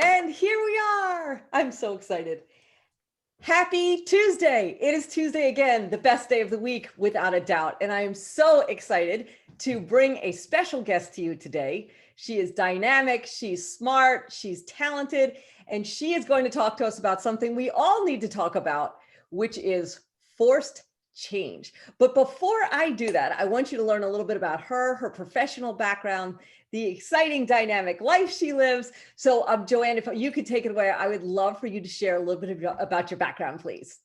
And here we are. I'm so excited. Happy Tuesday. It is Tuesday again, the best day of the week, without a doubt. And I am so excited to bring a special guest to you today. She is dynamic, she's smart, she's talented, and she is going to talk to us about something we all need to talk about, which is forced change. But before I do that, I want you to learn a little bit about her, her professional background, the exciting dynamic life she lives. So Joanne, if you could take it away, I would love for you to share a little bit about your background, please.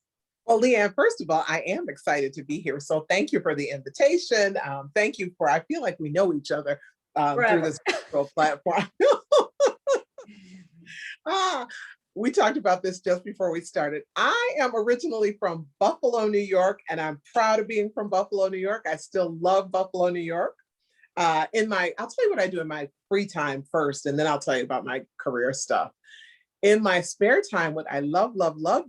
Well, Leanne, first of all, I am excited to be here. So thank you for the invitation. Thank you I feel like we know each other through this platform. We talked about this just before we started. I am originally from Buffalo, New York, and I'm proud of being from Buffalo, New York. I still love Buffalo, New York. I'll tell you what I do in my free time first, and then I'll tell you about my career stuff. In my spare time, what I love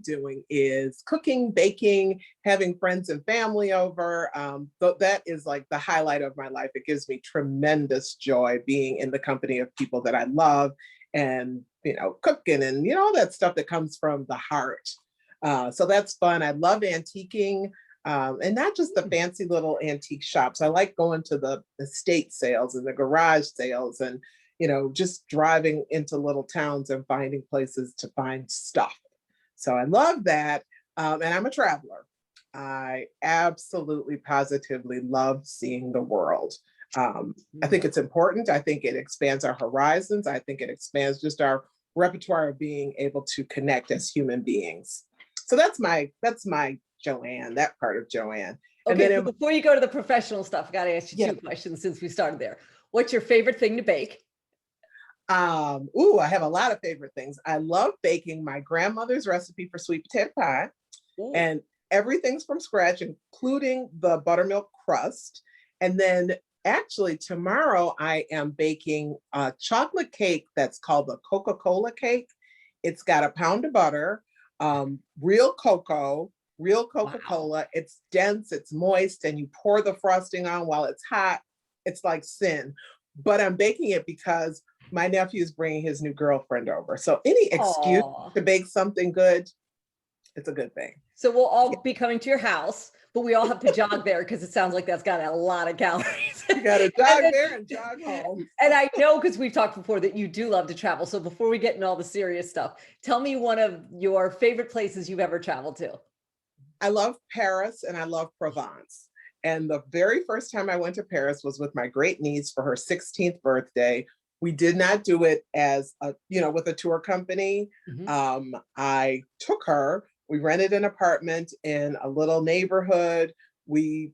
doing is cooking, baking, having friends and family over. That is like the highlight of my life. It gives me tremendous joy being in the company of people that I love and, cooking and, all that stuff that comes from the heart. So that's fun. I love antiquing. And not just the fancy little antique shops. I like going to the estate sales and the garage sales and, just driving into little towns and finding places to find stuff. So I love that. And I'm a traveler. I absolutely, positively love seeing the world. I think it's important. I think it expands our horizons. I think it expands just our repertoire of being able to connect as human beings. So that's my Joanne, that part of Joanne. Okay, and then before you go to the professional stuff, I got to ask you two questions since we started there. What's your favorite thing to bake? I have a lot of favorite things. I love baking my grandmother's recipe for sweet potato pie. Ooh. And everything's from scratch, including the buttermilk crust. And then actually tomorrow I am baking a chocolate cake that's called the Coca-Cola cake. It's got a pound of butter, real cocoa, real Coca-Cola. Wow. It's dense, it's moist, and you pour the frosting on while it's hot. It's like sin. But I'm baking it because my nephew is bringing his new girlfriend over. So any excuse to bake something good, it's a good thing. So we'll all be coming to your house, but we all have to jog there because it sounds like that's got a lot of calories. You got to jog there and jog home. And I know, because we've talked before, that you do love to travel. So before we get into all the serious stuff, tell me one of your favorite places you've ever traveled to. I love Paris and I love Provence. And the very first time I went to Paris was with my great niece for her 16th birthday. We did not do it as with a tour company. Mm-hmm. I took her, we rented an apartment in a little neighborhood. We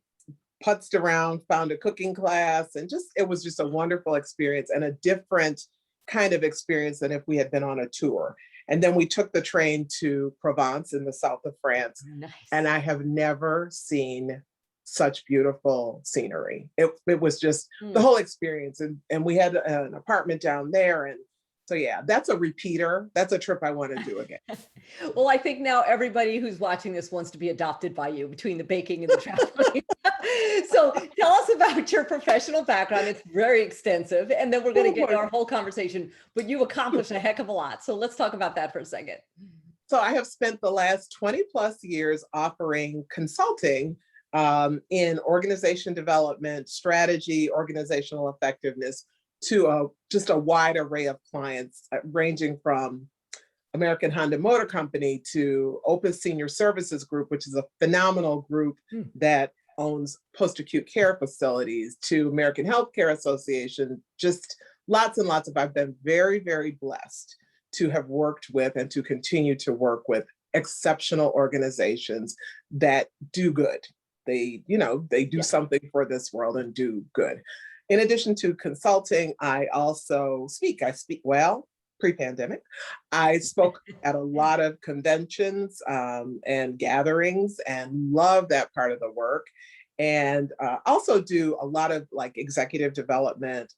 putzed around, found a cooking class, and it was just a wonderful experience and a different kind of experience than if we had been on a tour. And then we took the train to Provence in the south of France. Nice. And I have never seen such beautiful scenery. It was just the whole experience. And we had an apartment down there. And so, yeah, that's a repeater. That's a trip I want to do again. Well, I think now everybody who's watching this wants to be adopted by you between the baking and the traveling. So tell us about your professional background. It's very extensive. And then we're going to get into our whole conversation, but you've accomplished a heck of a lot. So let's talk about that for a second. So I have spent the last 20 plus years offering consulting in organization development, strategy, organizational effectiveness to just a wide array of clients, ranging from American Honda Motor Company to Opus Senior Services Group, which is a phenomenal group that owns post-acute care facilities, to American Healthcare Association, just lots and lots of, I've been very, very blessed to have worked with and to continue to work with exceptional organizations that do good. They do something for this world and do good. In addition to consulting, I also speak. I speak well, pre-pandemic. I spoke at a lot of conventions and gatherings and love that part of the work. And also do a lot of like executive development,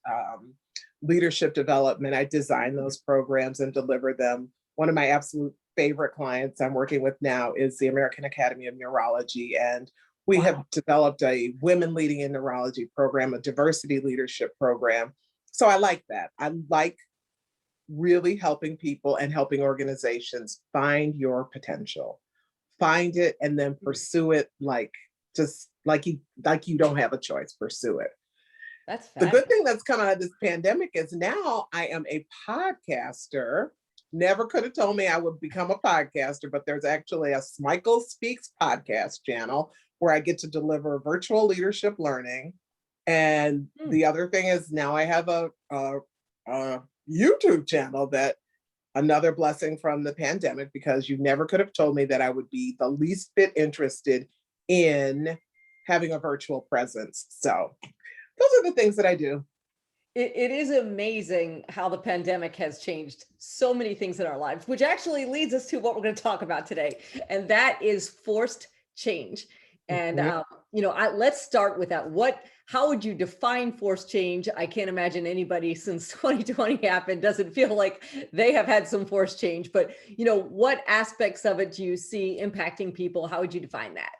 leadership development. I design those programs and deliver them. One of my absolute favorite clients I'm working with now is the American Academy of Neurology. And we have developed a women leading in neurology program, a diversity leadership program. So I like that. I like really helping people and helping organizations find your potential, find it, and then pursue it just like you don't have a choice, pursue it. That's The good fabulous. thing that's come out of this pandemic is now I am a podcaster. Never could have told me I would become a podcaster, but there's actually a Smikle Speaks podcast channel where I get to deliver virtual leadership learning. And the other thing is now I have a YouTube channel, that another blessing from the pandemic, because you never could have told me that I would be the least bit interested in having a virtual presence. So those are the things that I do. It is amazing how the pandemic has changed so many things in our lives, which actually leads us to what we're going to talk about today. And that is forced change. And, let's start with that. How would you define forced change? I can't imagine anybody since 2020 happened doesn't feel like they have had some forced change, but, what aspects of it do you see impacting people? How would you define that?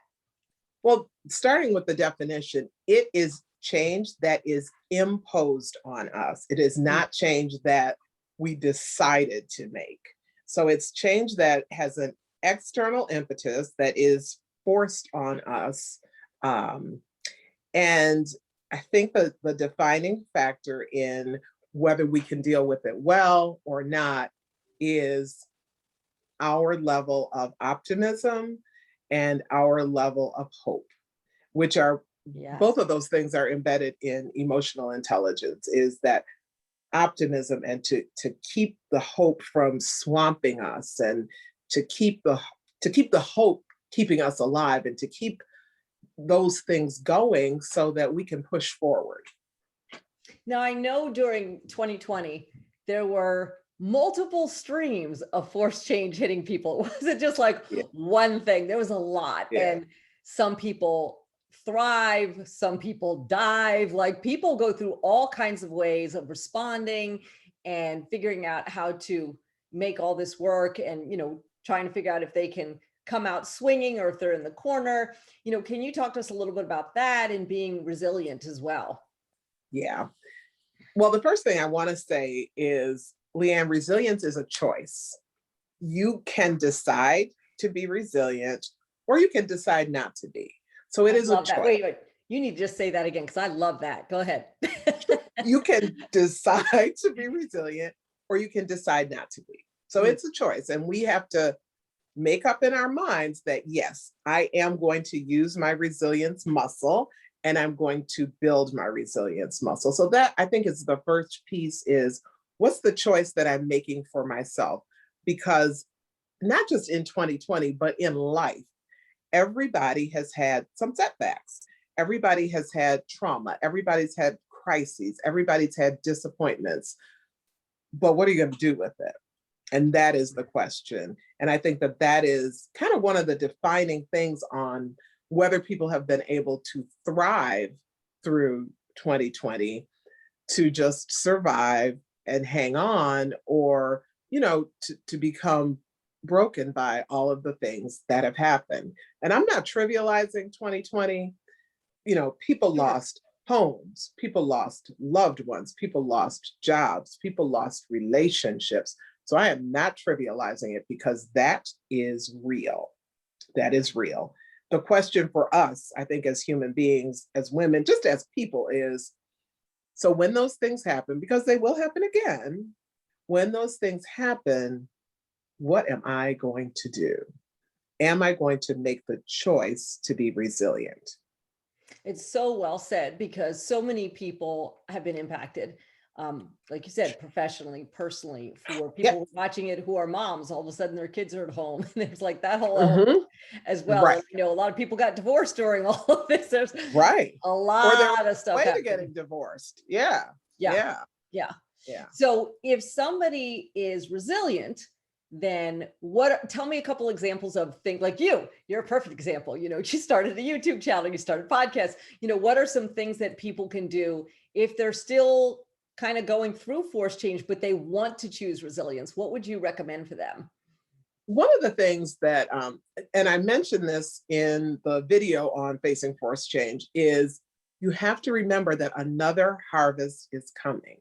Well, starting with the definition, it is change that is imposed on us. It is not change that we decided to make. So it's change that has an external impetus that is forced on us. And I think that the defining factor in whether we can deal with it well or not is our level of optimism and our level of hope, which are both of those things are embedded in emotional intelligence, is that optimism, and to keep the hope from swamping us, and to keep the hope keeping us alive, and to keep those things going so that we can push forward. Now, I know during 2020, there were multiple streams of forced change hitting people. It wasn't just like one thing. There was a lot. And some people thrive, some people dive. Like, people go through all kinds of ways of responding and figuring out how to make all this work, and, trying to figure out if they can come out swinging or if they're in the corner. Can you talk to us a little bit about that and being resilient as well? Yeah. Well, the first thing I want to say is, Leanne, resilience is a choice. You can decide to be resilient, or you can decide not to be. So it is a choice. Wait, you need to just say that again, because I love that. Go ahead. You can decide to be resilient, or you can decide not to be. So it's a choice. And we have to make up in our minds that, yes, I am going to use my resilience muscle, and I'm going to build my resilience muscle. So that, I think, is the first piece, is what's the choice that I'm making for myself? Because not just in 2020, but in life, everybody has had some setbacks. Everybody has had trauma. Everybody's had crises. Everybody's had disappointments. But what are you going to do with it? And that is the question. And I think that that is kind of one of the defining things on whether people have been able to thrive through 2020, to just survive and hang on, or, to become broken by all of the things that have happened. And I'm not trivializing 2020. People lost homes, people lost loved ones, people lost jobs, people lost relationships. So I am not trivializing it, because that is real. That is real. The question for us, I think, as human beings, as women, just as people, is, so when those things happen, because they will happen again, when those things happen, what am I going to do? Am I going to make the choice to be resilient? It's so well said, because so many people have been impacted. Like you said, professionally, personally, for people watching it who are moms, all of a sudden their kids are at home, and there's like that whole element as well. Right. And, a lot of people got divorced during all of this. There's a Or they're lot of stuff way to happening. getting divorced. Yeah. So if somebody is resilient, then tell me a couple examples of things. Like you're a perfect example. You started a YouTube channel, you started podcasts. What are some things that people can do if they're still kind of going through forced change, but they want to choose resilience? What would you recommend for them? One of the things that, and I mentioned this in the video on facing forced change, is you have to remember that another harvest is coming.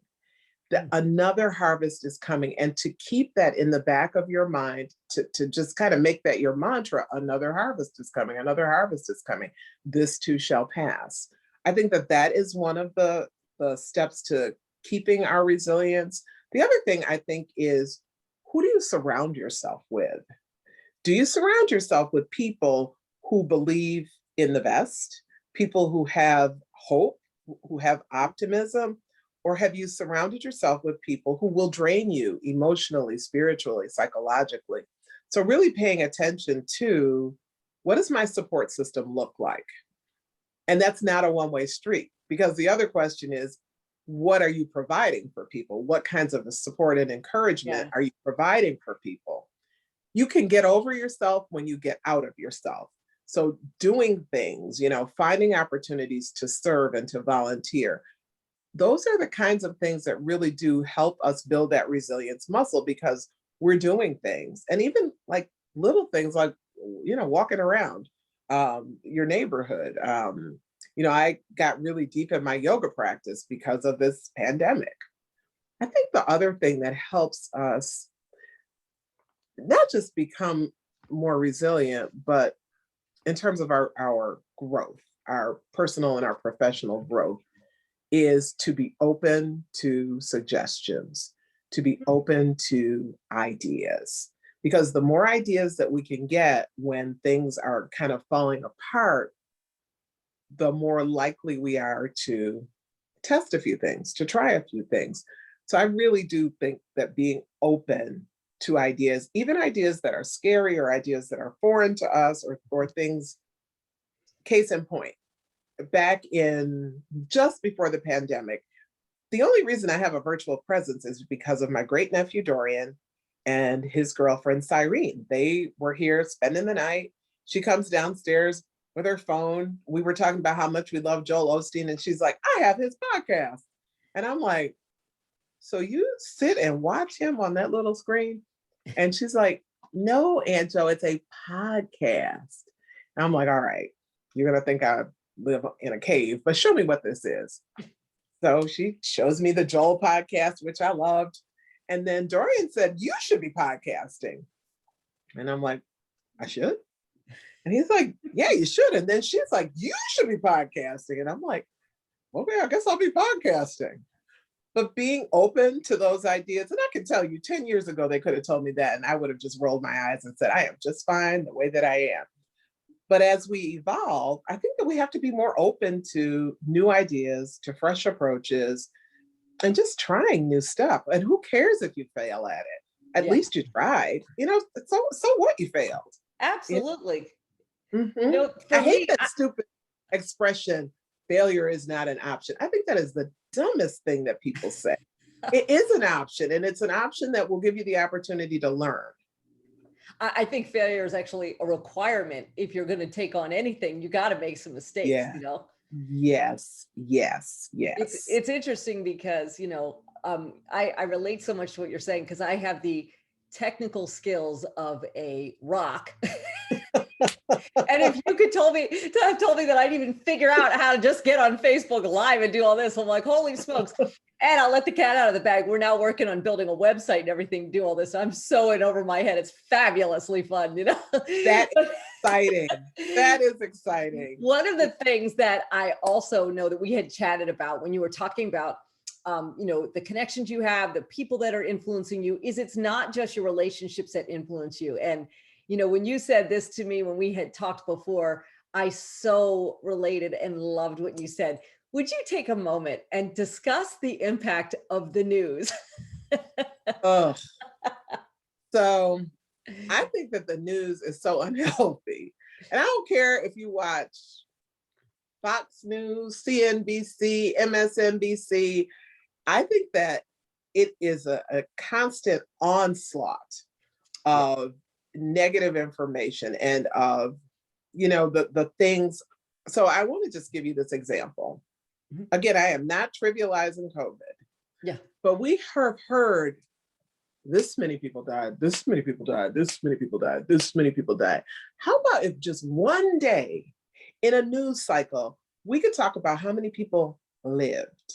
that another harvest is coming, and to keep that in the back of your mind, to just kind of make that your mantra, another harvest is coming, another harvest is coming, this too shall pass. I think that that is one of the steps to keeping our resilience. The other thing I think is, who do you surround yourself with? Do you surround yourself with people who believe in the best, people who have hope, who have optimism? Or have you surrounded yourself with people who will drain you emotionally, spiritually, psychologically? So really paying attention to, what does my support system look like? And that's not a one-way street, because the other question is, what are you providing for people? What kinds of support and encouragement are you providing for people? You can get over yourself when you get out of yourself. So doing things, finding opportunities to serve and to volunteer, those are the kinds of things that really do help us build that resilience muscle, because we're doing things. And even like little things like, walking around your neighborhood. I got really deep in my yoga practice because of this pandemic. I think the other thing that helps us not just become more resilient, but in terms of our growth, our personal and our professional growth, is to be open to suggestions, to be open to ideas. Because the more ideas that we can get when things are kind of falling apart, the more likely we are to test a few things, to try a few things. So I really do think that being open to ideas, even ideas that are scary or ideas that are foreign to us, or things, case in point, back in just before the pandemic, the only reason I have a virtual presence is because of my great nephew Dorian and his girlfriend Cyrene. They were here spending the night. She comes downstairs with her phone. We were talking about how much we love Joel Osteen, and she's like, I have his podcast. And I'm like, so you sit and watch him on that little screen? And she's like, no, Aunt Jo, it's a podcast. And I'm like, all right, you're gonna think I live in a cave, but show me what this is. So she shows me the Joel podcast, which I loved. And then Dorian said, you should be podcasting. And I'm like, I should? And he's like, yeah, you should. And then she's like, you should be podcasting. And I'm like, okay, I guess I'll be podcasting. But being open to those ideas, and I can tell you 10 years ago, they could have told me that, and I would have just rolled my eyes and said, I am just fine the way that I am. But as we evolve, I think that we have to be more open to new ideas, to fresh approaches, and just trying new stuff. And who cares if you fail at it? At least you tried. So what, you failed? Absolutely. I hate that stupid expression, failure is not an option. I think that is the dumbest thing that people say. It is an option, and it's an option that will give you the opportunity to learn. I think failure is actually a requirement. If you're going to take on anything, you got to make some mistakes, Yes. It's interesting because, I relate so much to what you're saying, because I have the technical skills of a rock. And if you could told me that I'd even figure out how to just get on Facebook Live and do all this, I'm like, holy smokes. And I'll let the cat out of the bag. We're now working on building a website and everything, do all this. I'm so in over my head. It's fabulously fun, That's exciting. That is exciting. One of the things that I also know that we had chatted about when you were talking about, the connections you have, the people that are influencing you, is it's not just your relationships that influence you. And, when you said this to me, when we had talked before, I so related and loved what you said. Would you take a moment and discuss the impact of the news? Oh, so I think that the news is so unhealthy. And I don't care if you watch Fox News, CNBC, MSNBC. I think that it is a constant onslaught of negative information and of, the things. So I want to just give you this example. Again, I am not trivializing COVID. Yeah. But we have heard this many people died, this many people died, this many people died, this many people died. How about if just one day in a news cycle, we could talk about how many people lived,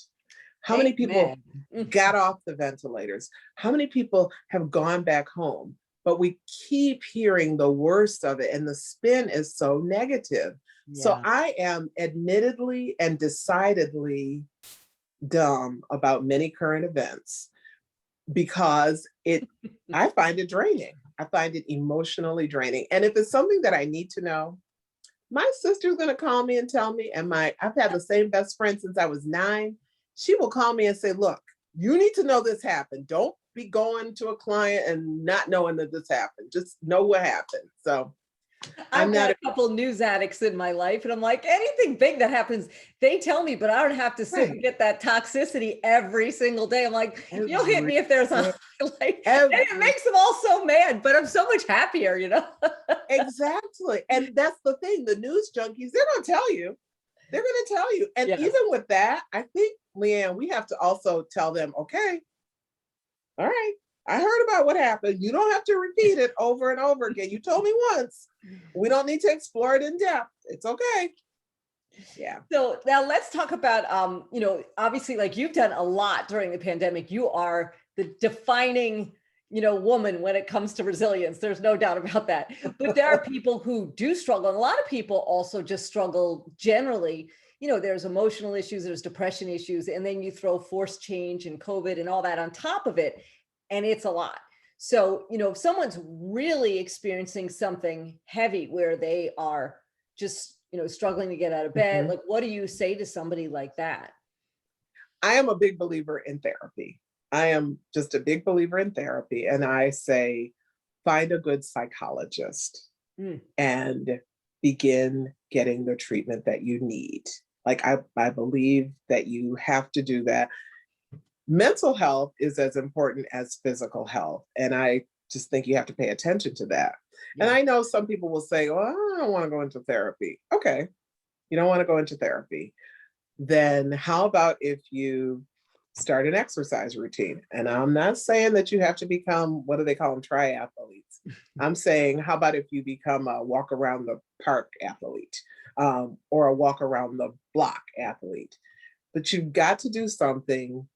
How many people Amen. got off the ventilators? How many people have gone back home? But we keep hearing the worst of it, and the spin is so negative. So Yeah. I am admittedly and decidedly dumb about many current events because I find it draining. I find it emotionally draining. And if it's something that I need to know, my sister's gonna call me and tell me, and I've had the same best friend since I was 9. She will call me and say, look, you need to know this happened. Don't be going to a client and not knowing that this happened. Just know what happened. So I'm I've got not a couple news addicts in my life, and I'm like, anything big that happens, they tell me, but I don't have to sit and right. get that toxicity every single day. I'm like, you'll hit Every me if there's a day, highlight. And it every makes them all so mad, but I'm so much happier, you know? exactly. And that's the thing. The news junkies, they're gonna tell you. They're gonna tell you. And Yes. even with that, I think, Leanne, we have to also tell them, okay, all right, I heard about what happened. You don't have to repeat it over and over again. You told me once. We don't need to explore it in depth. It's okay. Yeah. So now let's talk about, obviously, like you've done a lot during the pandemic. You are the defining, woman when it comes to resilience. There's no doubt about that. But there are people who do struggle. And a lot of people also just struggle generally. There's emotional issues, there's depression issues, and then you throw forced change and COVID and all that on top of it. And it's a lot. So, if someone's really experiencing something heavy where they are just struggling to get out of bed, Mhm. like what do you say to somebody like that? I am a big believer in therapy. I am just a big believer in therapy. And I say, find a good psychologist Mm, and begin getting the treatment that you need. Like, I believe that you have to do that. Mental health is as important as physical health. And I just think you have to pay attention to that. And yeah. I know some people will say, well, I don't want to go into therapy. Okay, you don't want to go into therapy. Then how about if you start an exercise routine? And I'm not saying that you have to become, what do they call them, triathletes. I'm saying, how about if you become a walk around the park athlete, or a walk around the block athlete? But you've got to do something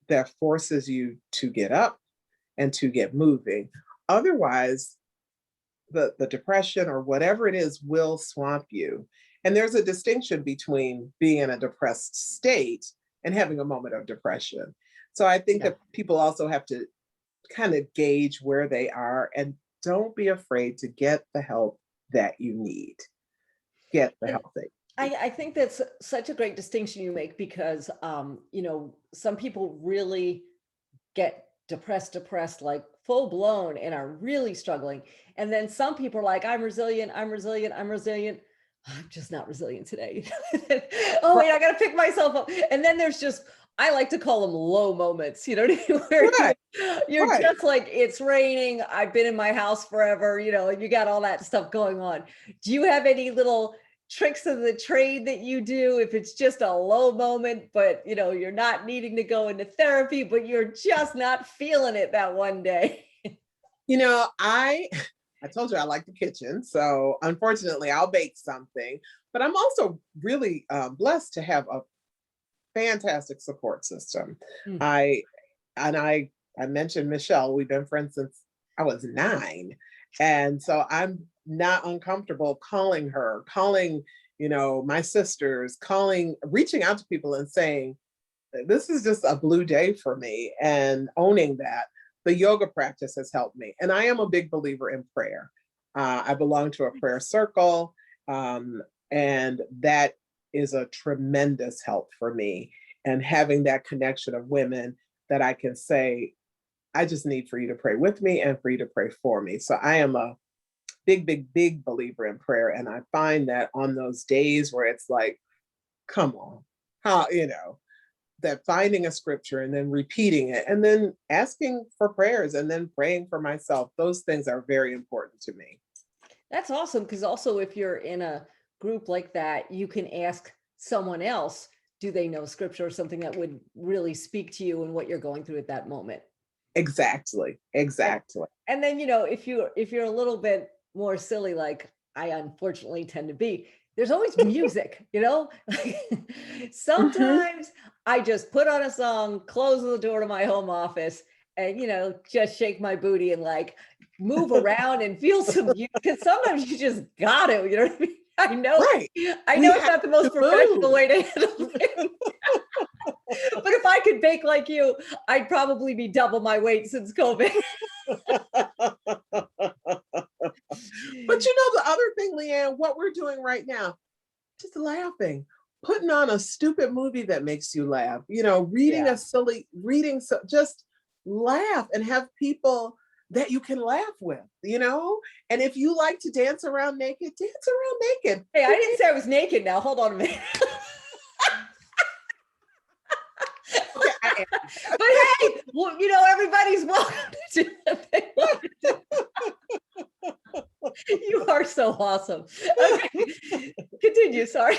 that forces you to get up and to get moving. Otherwise, the depression or whatever it is will swamp you. And there's a distinction between being in a depressed state and having a moment of depression. So I think Yeah. that people also have to kind of gauge where they are and don't be afraid to get the help that you need. Get the And help that you need. I think that's such a great distinction you make because, some people really get depressed, like full blown and are really struggling. And then some people are like, I'm resilient, I'm resilient, I'm resilient. I'm just not resilient today. Oh, wait, I got to pick myself up. And then there's just, I like to call them low moments, where Right, you're right. just like, it's raining. I've been in my house forever, and you got all that stuff going on. Do you have any little tricks of the trade that you do if it's just a low moment, but you're not needing to go into therapy, but you're just not feeling it that one day? You know, I told you I like the kitchen, so unfortunately I'll bake something. But I'm also really blessed to have a fantastic support system. Mm, I and I mentioned Michelle. We've been friends since I was 9, and so I'm not uncomfortable calling her, calling my sisters, calling, reaching out to people and saying, this is just a blue day for me, and owning that. The yoga practice has helped me. And I am a big believer in prayer. I belong to a prayer circle, and that is a tremendous help for me. And having that connection of women that I can say, I just need for you to pray with me and for you to pray for me. So I am a big, big, big believer in prayer. And I find that on those days where it's like, come on, how, that finding a scripture and then repeating it and then asking for prayers and then praying for myself, those things are very important to me. that's awesome. Because also, if you're in a group like that, you can ask someone else, do they know scripture or something that would really speak to you and what you're going through at that moment? Exactly. And, Exactly. and then, if you're a little bit more silly, like I unfortunately tend to be, there's always music, you know? Mhm. Sometimes I just put on a song, close the door to my home office, and, you know, just shake my booty and like move around and feel some, because sometimes you just got to, you know what I mean? Right. I We know it's have not the to most professional move. way to handle things, but if I could bake like you, I'd probably be double my weight since COVID. But you know, the other thing, Leanne, what we're doing right now, just laughing, putting on a stupid movie that makes you laugh, you know, reading Yeah. a silly reading, so just laugh and have people that you can laugh with, you know? And if you like to dance around naked, dance around naked. Hey, I Who didn't say I was naked now. Hold on a minute. cares? Okay, I am. But hey, well, you know, everybody's welcome to do what they want to do. You are so awesome. Okay, continue. Sorry.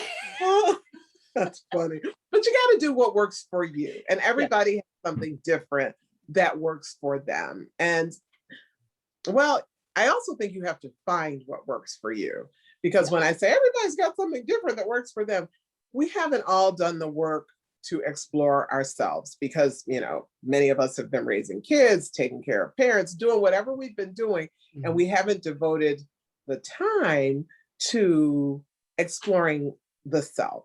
That's funny. But you got to do what works for you. And Yeah, everybody has something different that works for them. And well, I also think you have to find what works for you. Because yeah, when I say everybody's got something different that works for them, we haven't all done the work to explore ourselves because, you know, many of us have been raising kids, taking care of parents, doing whatever we've been doing, and mhm. we haven't devoted the time to exploring the self.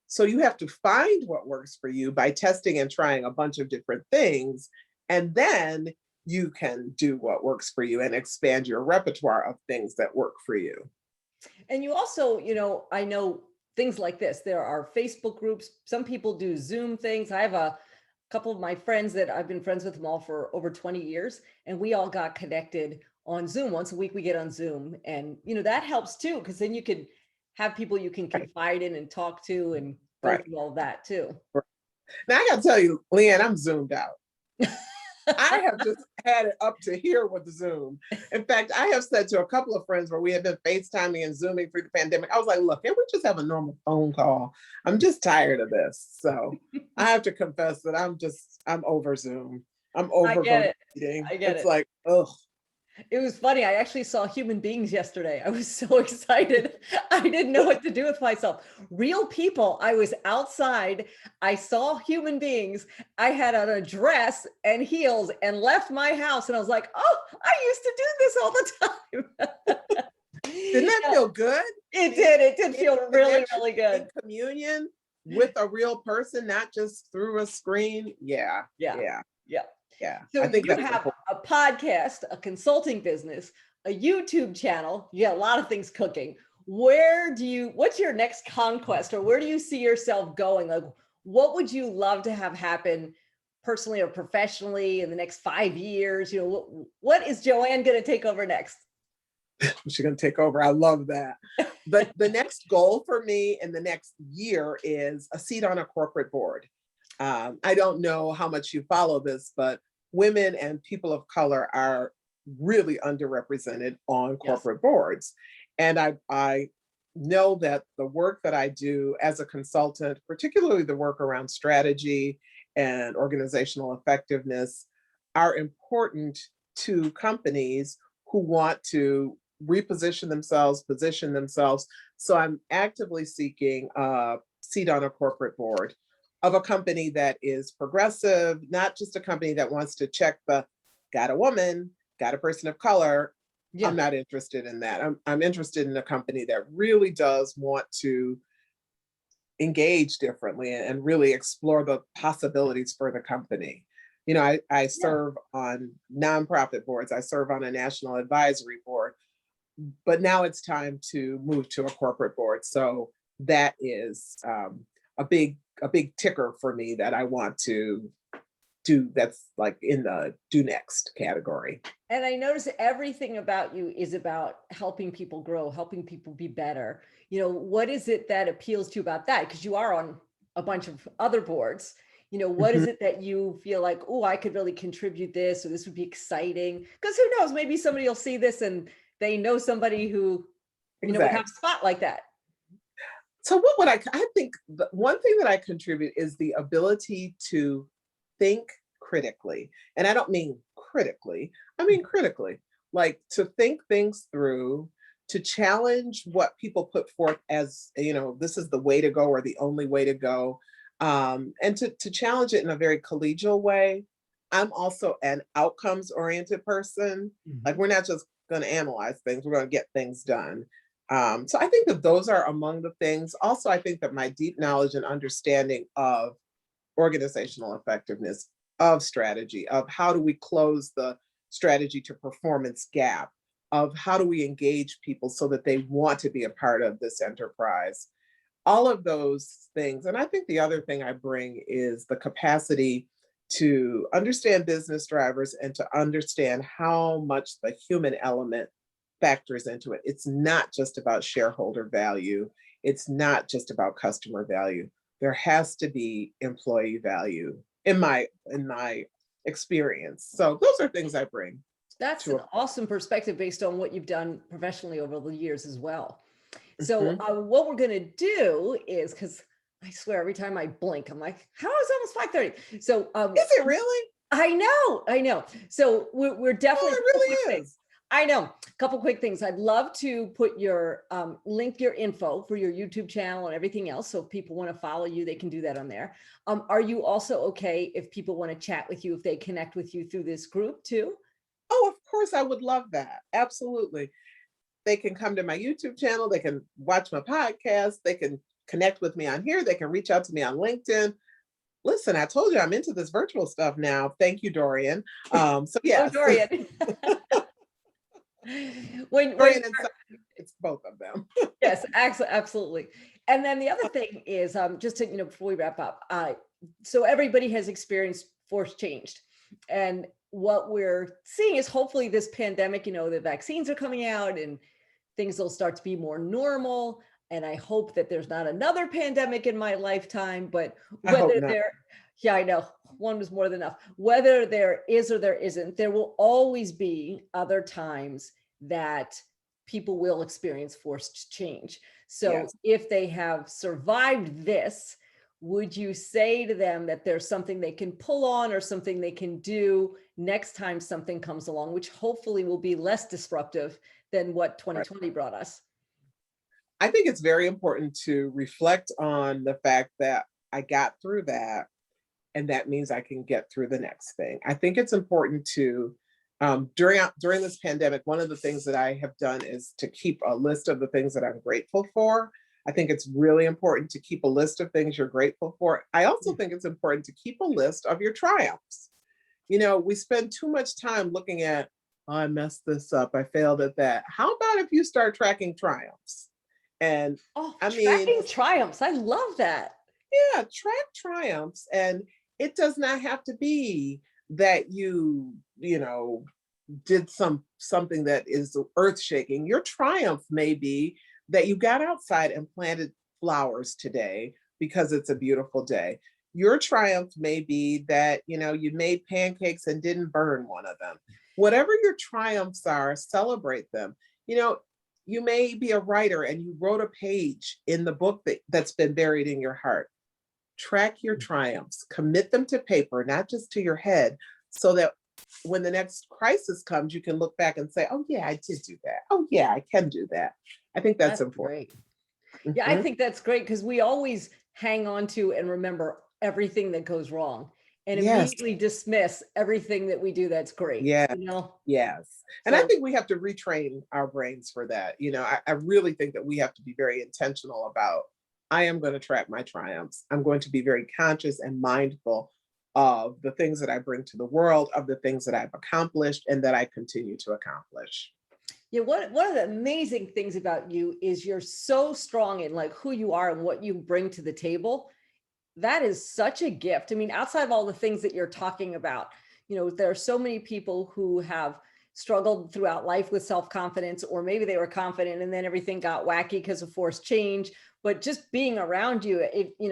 So you have to find what works for you by testing and trying a bunch of different things. And then you can do what works for you and expand your repertoire of things that work for you. And you also, you know, I know things like this. There are Facebook groups. Some people do Zoom things. I have a couple of my friends that I've been friends with them all for over 20 years, and we all got connected on Zoom. Once a week we get on Zoom, and you know that helps too, because then you can have people you can Right. confide in and talk to and go Right. through all that too. Right. Now I gotta tell you, Leanne, I'm zoomed out. I have just had it up to here with Zoom. In fact, I have said to a couple of friends where we have been FaceTiming and Zooming through the pandemic, I was like, look, can we just have a normal phone call? I'm just tired of this. So I have to confess that I'm over Zoom. I'm I over get virtual it. meeting. I get It's it. like, ugh. It was funny. I actually saw human beings yesterday. I was so excited. I didn't know what to do with myself. Real people. I was outside. I saw human beings. I had on a dress and heels and left my house. And I was like, oh, I used to do this all the time. Didn't that Yeah, feel good? it Being did. It did in feel really, connection, really in good. communion with a real person, not just through a screen. Yeah, Yeah. yeah, Yeah. yeah. So I think you that's have important. a podcast, a consulting business, a YouTube channel. You got a lot of things cooking. What's your next conquest, or where do you see yourself going? Like, what would you love to have happen personally or professionally in the next 5 years? You know, what is Joanne going to take over next? She's going to take over. I love that. But the next goal for me in the next year is a seat on a corporate board. I don't know how much you follow this, but women and people of color are really underrepresented on Yes. corporate boards. And I know that the work that I do as a consultant, particularly the work around strategy and organizational effectiveness, are important to companies who want to reposition themselves, position themselves. So I'm actively seeking a seat on a corporate board of a company that is progressive, not just a company that wants to check the got a woman, got a person of color. I'm Yeah. not interested in that. I'm interested in a company that really does want to engage differently and really explore the possibilities for the company. You know, I Yeah. serve on nonprofit boards, I serve on a national advisory board, but now it's time to move to a corporate board. So that is a big ticker for me that I want to do. That's like in the do next category. And I notice everything about you is about helping people grow, helping people be better. You know, what is it that appeals to you about that? Because you are on a bunch of other boards. You know, what is Mhm. it that you feel like, oh, I could really contribute this, or this would be exciting? Because who knows, maybe somebody will see this and they know somebody who, you know, would have Exactly. a spot like that. So what would I think the one thing that I contribute is the ability to think critically. And I don't mean critically, I mean critically, like to think things through, to challenge what people put forth as, this is the way to go or the only way to go, and to challenge it in a very collegial way. I'm also an outcomes oriented person. Like, we're not just going to analyze things, we're going to get things done. So I think that those are among the things. Also, I think that my deep knowledge and understanding of organizational effectiveness, of strategy, of how do we close the strategy to performance gap, of how do we engage people so that they want to be a part of this enterprise. All of those things. And I think the other thing I bring is the capacity to understand business drivers and to understand how much the human element factors into it. It's not just about shareholder value. It's not just about customer value. There has to be employee value in my experience. So those are things I bring. That's an awesome perspective based on what you've done professionally over the years as well. So what we're going to do is, because I swear every time I blink, I'm like, how is it almost 5:30? So is it really? I know. So we're definitely, it really is. I know. A couple quick things. I'd love to put your link your info for your YouTube channel and everything else. So if people want to follow you, they can do that on there. Are you also okay if people want to chat with you, if they connect with you through this group too? Oh, of course, I would love that. Absolutely. They can come to my YouTube channel. They can watch my podcast. They can connect with me on here. They can reach out to me on LinkedIn. Listen, I told you I'm into this virtual stuff now. Thank you, Dorian. So yes. Oh, Dorian. Dorian and it's both of them. Yes, absolutely. And then the other thing is, just to, before we wrap up, so everybody has experienced forced change. And what we're seeing is hopefully this pandemic, the vaccines are coming out and things will start to be more normal. And I hope that there's not another pandemic in my lifetime, but whether yeah, I know one was more than enough. Whether there is or there isn't, there will always be other times that people will experience forced change. So if they have survived this, would you say to them that there's something they can pull on or something they can do next time something comes along, which hopefully will be less disruptive than what 2020 brought us? I think it's very important to reflect on the fact that I got through that, and that means I can get through the next thing. I think it's important to, during this pandemic, one of the things that I have done is to keep a list of the things that I'm grateful for. I think it's really important to keep a list of things you're grateful for. I also think it's important to keep a list of your triumphs. We spend too much time looking at, oh, I messed this up, I failed at that. How about if you start tracking triumphs? And tracking triumphs, I love that. Yeah, track triumphs. And it does not have to be that you did something that is earth-shaking. Your triumph may be that you got outside and planted flowers today because it's a beautiful day. Your triumph may be that you made pancakes and didn't burn one of them. Whatever your triumphs are, celebrate them. You may be a writer and you wrote a page in the book that's been buried in your heart. Track your triumphs, commit them to paper, not just to your head, so that when the next crisis comes, you can look back and say, oh yeah, I did do that. Oh yeah, I can do that. I think that's important. Great. Yeah, I think that's great because we always hang on to and remember everything that goes wrong and immediately dismiss everything that we do that's great. Yes. And I think we have to retrain our brains for that. I really think that we have to be very intentional about, I am going to track my triumphs. I'm going to be very conscious and mindful of the things that I bring to the world, of the things that I've accomplished and that I continue to accomplish. Yeah, one of the amazing things about you is you're so strong in who you are and what you bring to the table. That is such a gift. I mean, outside of all the things that you're talking about, there are so many people who have struggled throughout life with self-confidence, or maybe they were confident and then everything got wacky because of forced change. But just being around you,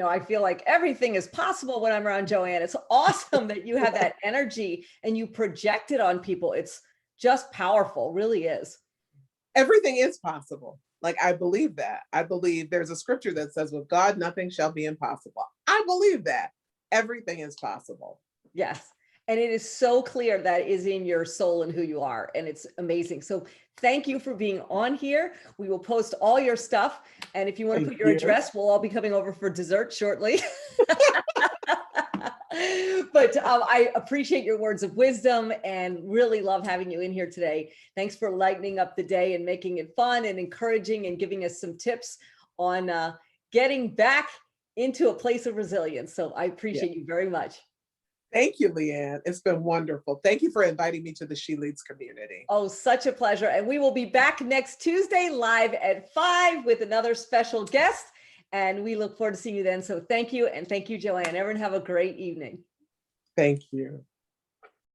I feel like everything is possible when I'm around Joanne. It's awesome that you have that energy and you project it on people. It's just powerful, really is. Everything is possible. I believe that. I believe there's a scripture that says, with God, nothing shall be impossible. I believe that everything is possible. Yes. And it is so clear that is in your soul and who you are. And it's amazing. So thank you for being on here. We will post all your stuff. And if you want to Thank put your you. address, we'll all be coming over for dessert shortly. But I appreciate your words of wisdom and really love having you in here today. Thanks for lightening up the day and making it fun and encouraging and giving us some tips on getting back into a place of resilience. So I appreciate you very much. Thank you, Leanne. It's been wonderful. Thank you for inviting me to the She Leads community. Oh, such a pleasure. And we will be back next Tuesday live at 5 with another special guest. And we look forward to seeing you then. So thank you. And thank you, Joanne. Everyone have a great evening. Thank you.